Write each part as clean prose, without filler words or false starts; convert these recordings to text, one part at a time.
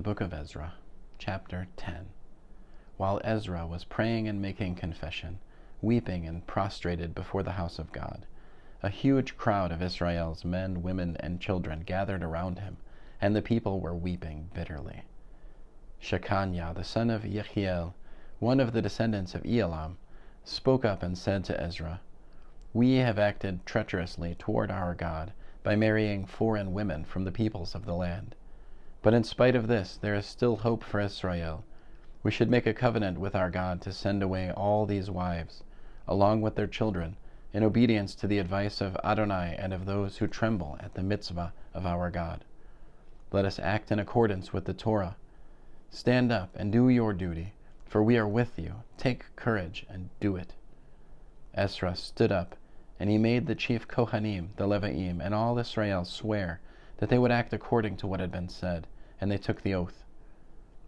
The Book of Ezra, Chapter 10. While Ezra was praying and making confession, weeping and prostrated before the house of God, a huge crowd of Israel's men, women, and children gathered around him, and the people were weeping bitterly. Shechaniah, the son of Yechiel, one of the descendants of Elam, spoke up and said to Ezra, "We have acted treacherously toward our God by marrying foreign women from the peoples of the land. But in spite of this, there is still hope for Israel. We should make a covenant with our God to send away all these wives, along with their children, in obedience to the advice of Adonai and of those who tremble at the mitzvah of our God. Let us act in accordance with the Torah. Stand up and do your duty, for we are with you. Take courage and do it." Ezra stood up, and he made the chief Kohanim, the Leviim, and all Israel swear that they would act according to what had been said, and they took the oath.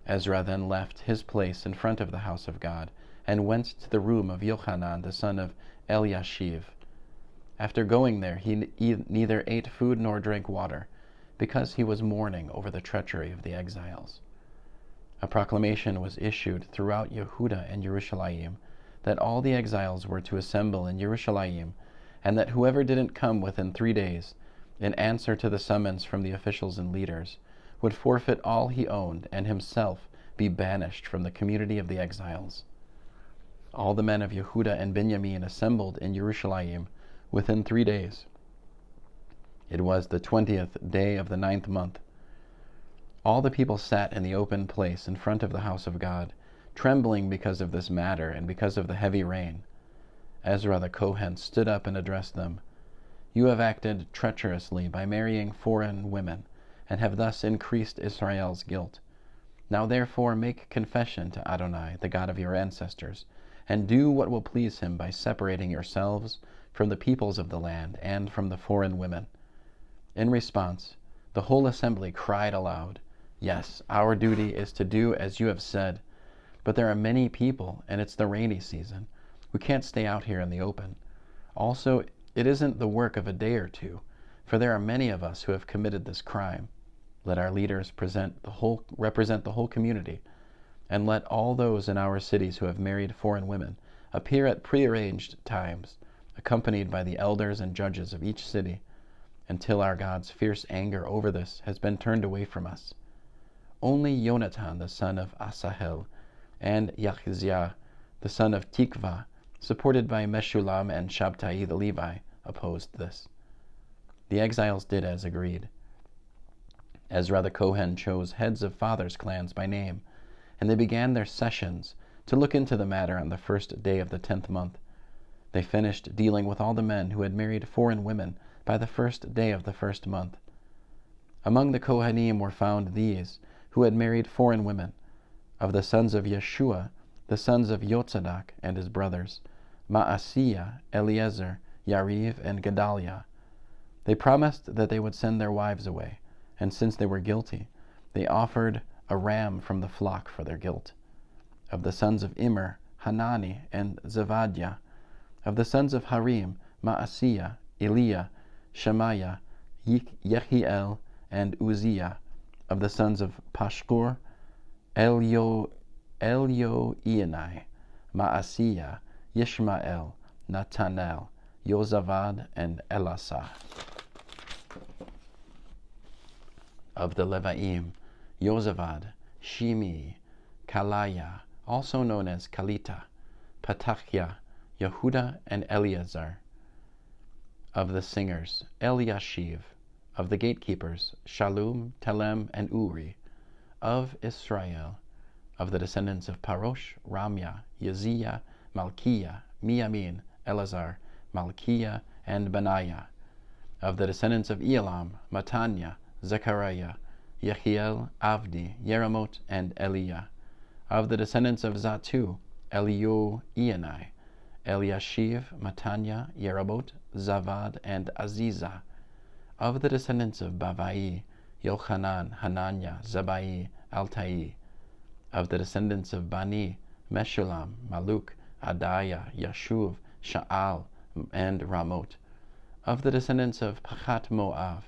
Ezra then left his place in front of the house of God, and went to the room of Yochanan, the son of Eliashiv. After going there, he neither ate food nor drank water, because he was mourning over the treachery of the exiles. A proclamation was issued throughout Yehuda and Jerusalem that all the exiles were to assemble in Jerusalem, and that whoever didn't come within 3 days, in answer to the summons from the officials and leaders, would forfeit all he owned and himself be banished from the community of the exiles. All the men of Yehuda and Benjamin assembled in Jerusalem within 3 days. It was the 20th day of the 9th month. All the people sat in the open place in front of the house of God, trembling because of this matter and because of the heavy rain. Ezra the Kohen stood up and addressed them. "You have acted treacherously by marrying foreign women, and have thus increased Israel's guilt. Now therefore make confession to Adonai, the God of your ancestors, and do what will please him by separating yourselves from the peoples of the land and from the foreign women." In response, the whole assembly cried aloud, "Yes, our duty is to do as you have said, but there are many people, and it's the rainy season. We can't stay out here in the open. Also, it isn't the work of a day or two, for there are many of us who have committed this crime. Let our leaders represent the whole community, and let all those in our cities who have married foreign women appear at prearranged times, accompanied by the elders and judges of each city, until our God's fierce anger over this has been turned away from us." Only Yonatan, the son of Asahel, and Yachiziah, the son of Tikva, supported by Meshulam and Shabtai the Levi, opposed this. The exiles did as agreed. Ezra the Kohen chose heads of fathers' clans by name, and they began their sessions to look into the matter on the first day of the 10th month. They finished dealing with all the men who had married foreign women by the first day of the first month. Among the Kohanim were found these, who had married foreign women. Of the sons of Yeshua, the sons of Yotzadak and his brothers, Maaseiah, Eliezer, Yariv, and Gedaliah. They promised that they would send their wives away, and since they were guilty, they offered a ram from the flock for their guilt. Of the sons of Immer, Hanani, and Zevadiah. Of the sons of Harim, Maaseiah, Eliah, Shemaiah, Yechiel, and Uzziah. Of the sons of Pashkur, Elioenai, Maaseiah, Yishmael, Natanel, Yozavad, and Elasah. Of the Leviim, Yozavad, Shimi, Kalaya, also known as Kalita, Patachiah, Yehuda, and Eleazar. Of the singers, Eliashiv. Of the gatekeepers, Shallum, Telem, and Uri. Of Israel, of the descendants of Parosh, Ramya, Yeziah, Malkiah, Miamin, Elazar, Malkiah, and Benaiah. Of the descendants of Elam, Mataniah, Zechariah, Yechiel, Avdi, Yeramot, and Eliah. Of the descendants of Zatu, Elioenai, Eliashiv, Mataniah, Yeramot, Zavad, and Azizah. Of the descendants of Bavai, Yochanan, Hananiah, Zabai, Altai. Of the descendants of Bani, Meshulam, Maluk, Adaiah, Yashuv, Sha'al, and Ramot. Of the descendants of Pachat Moav,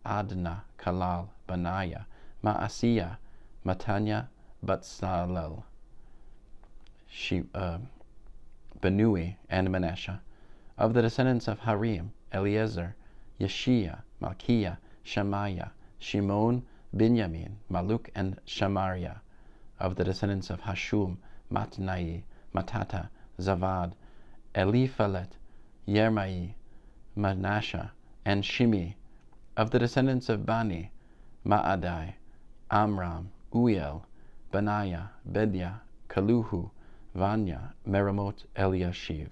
Adna, Kalal, Benaiah, Maaseiah, Matanya, Batsalel, Benui, and Manasseh. Of the descendants of Harim, Eliezer, Yeshia, Malchiah, Shemaiah, Shimon, Binyamin, Maluk, and Shamariah. Of the descendants of Hashum, Matnai, Matata, Zavad, Eliphalet, Yermai, Manasseh, and Shimi. Of the descendants of Bani, Maadai, Amram, Uiel, Benaiah, Bedia, Kaluhu, Vanya, Meramot, Eliashiv,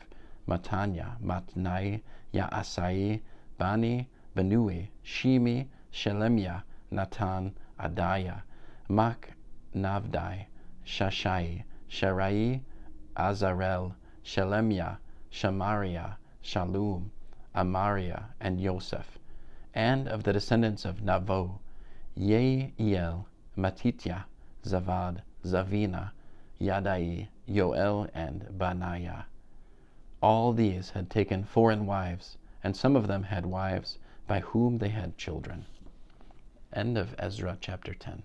Matanya, Matnai, Yaasai, Bani, Benui, Shimi, Shelemiah, Natan, Adaiah, Navdai, Shashai, Sherai, Azarel, Shelemiah, Shamariah, Shalom, Amariah, and Yosef. And of the descendants of Navo, Yeiel, Matitya, Zavad, Zavina, Yadai, Yoel, and Benaiah. All these had taken foreign wives, and some of them had wives by whom they had children. End of Ezra chapter 10.